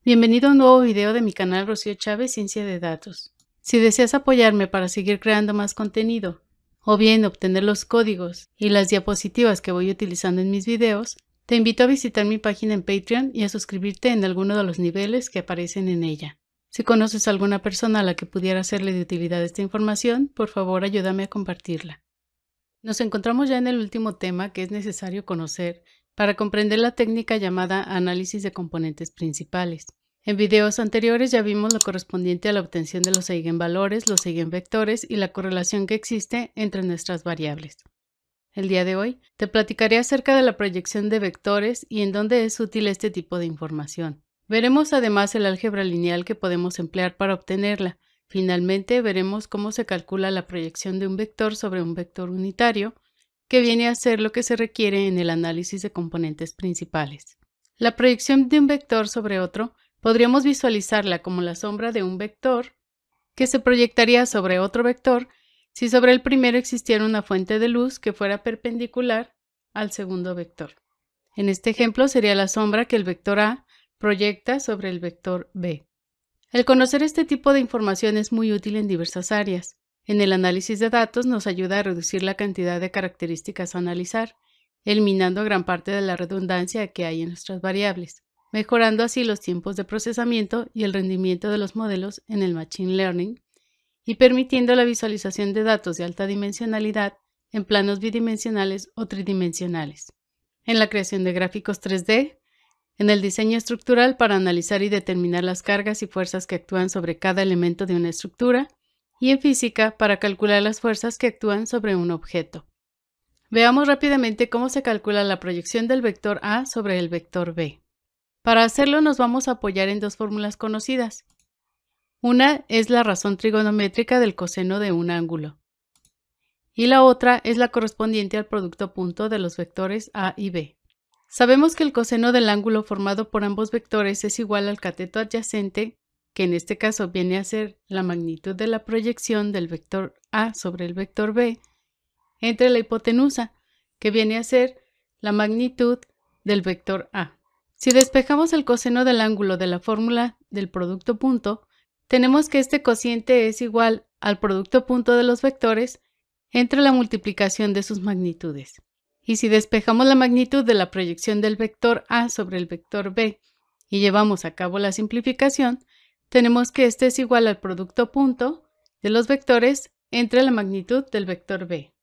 Bienvenido a un nuevo video de mi canal Rocío Chávez Ciencia de Datos. Si deseas apoyarme para seguir creando más contenido, o bien obtener los códigos y las diapositivas que voy utilizando en mis videos, te invito a visitar mi página en Patreon y a suscribirte en alguno de los niveles que aparecen en ella. Si conoces a alguna persona a la que pudiera serle de utilidad esta información, por favor ayúdame a compartirla. Nos encontramos ya en el último tema que es necesario conocer para comprender la técnica llamada análisis de componentes principales. En videos anteriores ya vimos lo correspondiente a la obtención de los eigenvalores, los eigenvectores y la correlación que existe entre nuestras variables. El día de hoy te platicaré acerca de la proyección de vectores y en dónde es útil este tipo de información. Veremos además el álgebra lineal que podemos emplear para obtenerla. Finalmente veremos cómo se calcula la proyección de un vector sobre un vector unitario, que viene a ser lo que se requiere en el análisis de componentes principales. La proyección de un vector sobre otro podríamos visualizarla como la sombra de un vector que se proyectaría sobre otro vector si sobre el primero existiera una fuente de luz que fuera perpendicular al segundo vector. En este ejemplo sería la sombra que el vector A proyecta sobre el vector B. El conocer este tipo de información es muy útil en diversas áreas. En el análisis de datos nos ayuda a reducir la cantidad de características a analizar, eliminando gran parte de la redundancia que hay en nuestras variables, mejorando así los tiempos de procesamiento y el rendimiento de los modelos en el Machine Learning, y permitiendo la visualización de datos de alta dimensionalidad en planos bidimensionales o tridimensionales, en la creación de gráficos 3D, en el diseño estructural para analizar y determinar las cargas y fuerzas que actúan sobre cada elemento de una estructura, y en física para calcular las fuerzas que actúan sobre un objeto. Veamos rápidamente cómo se calcula la proyección del vector A sobre el vector B. Para hacerlo nos vamos a apoyar en dos fórmulas conocidas. Una es la razón trigonométrica del coseno de un ángulo, y la otra es la correspondiente al producto punto de los vectores A y B. Sabemos que el coseno del ángulo formado por ambos vectores es igual al cateto adyacente, que en este caso viene a ser la magnitud de la proyección del vector A sobre el vector B, entre la hipotenusa, que viene a ser la magnitud del vector A. Si despejamos el coseno del ángulo de la fórmula del producto punto, tenemos que este cociente es igual al producto punto de los vectores entre la multiplicación de sus magnitudes. Y si despejamos la magnitud de la proyección del vector A sobre el vector B y llevamos a cabo la simplificación, tenemos que este es igual al producto punto de los vectores entre la magnitud del vector B.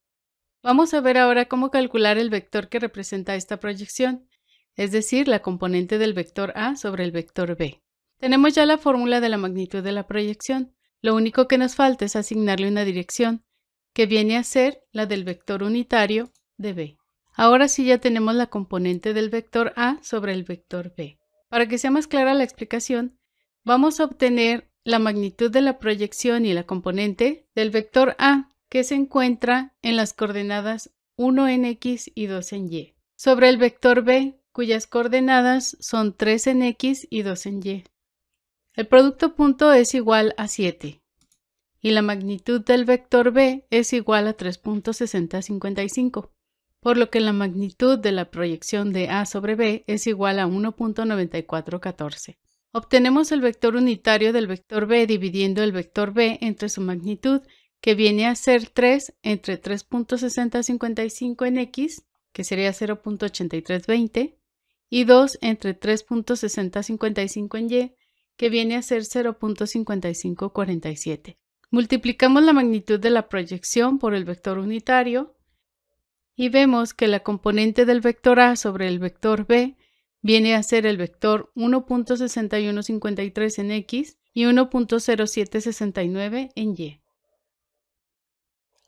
Vamos a ver ahora cómo calcular el vector que representa esta proyección, es decir, la componente del vector A sobre el vector B. Tenemos ya la fórmula de la magnitud de la proyección. Lo único que nos falta es asignarle una dirección, que viene a ser la del vector unitario de B. Ahora sí ya tenemos la componente del vector A sobre el vector B. Para que sea más clara la explicación, vamos a obtener la magnitud de la proyección y la componente del vector A, que se encuentra en las coordenadas 1 en X y 2 en Y, sobre el vector B, cuyas coordenadas son 3 en X y 2 en Y. El producto punto es igual a 7 y la magnitud del vector B es igual a 3.6055, por lo que la magnitud de la proyección de A sobre B es igual a 1.9414. Obtenemos el vector unitario del vector B dividiendo el vector B entre su magnitud, que viene a ser 3 entre 3.6055 en X, que sería 0.8320, y 2 entre 3.6055 en Y, que viene a ser 0.5547. Multiplicamos la magnitud de la proyección por el vector unitario y vemos que la componente del vector A sobre el vector B viene a ser el vector 1.6153 en X y 1.0769 en Y.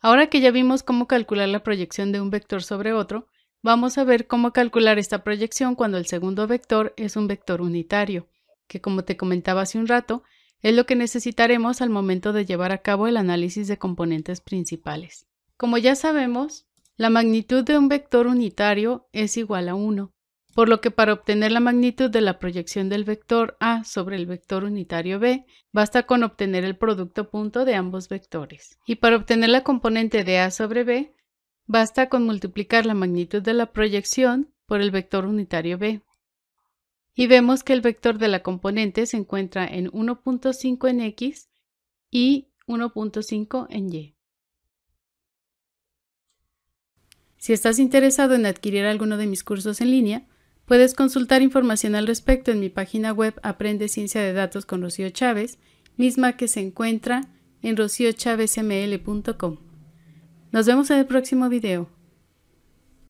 Ahora que ya vimos cómo calcular la proyección de un vector sobre otro, vamos a ver cómo calcular esta proyección cuando el segundo vector es un vector unitario, que como te comentaba hace un rato, es lo que necesitaremos al momento de llevar a cabo el análisis de componentes principales. Como ya sabemos, la magnitud de un vector unitario es igual a 1, por lo que para obtener la magnitud de la proyección del vector A sobre el vector unitario B, basta con obtener el producto punto de ambos vectores. Y para obtener la componente de A sobre B, basta con multiplicar la magnitud de la proyección por el vector unitario B. Y vemos que el vector de la componente se encuentra en 1.5 en X y 1.5 en Y. Si estás interesado en adquirir alguno de mis cursos en línea, puedes consultar información al respecto en mi página web Aprende Ciencia de Datos con Rocío Chávez, misma que se encuentra en rociochavezml.com. Nos vemos en el próximo video.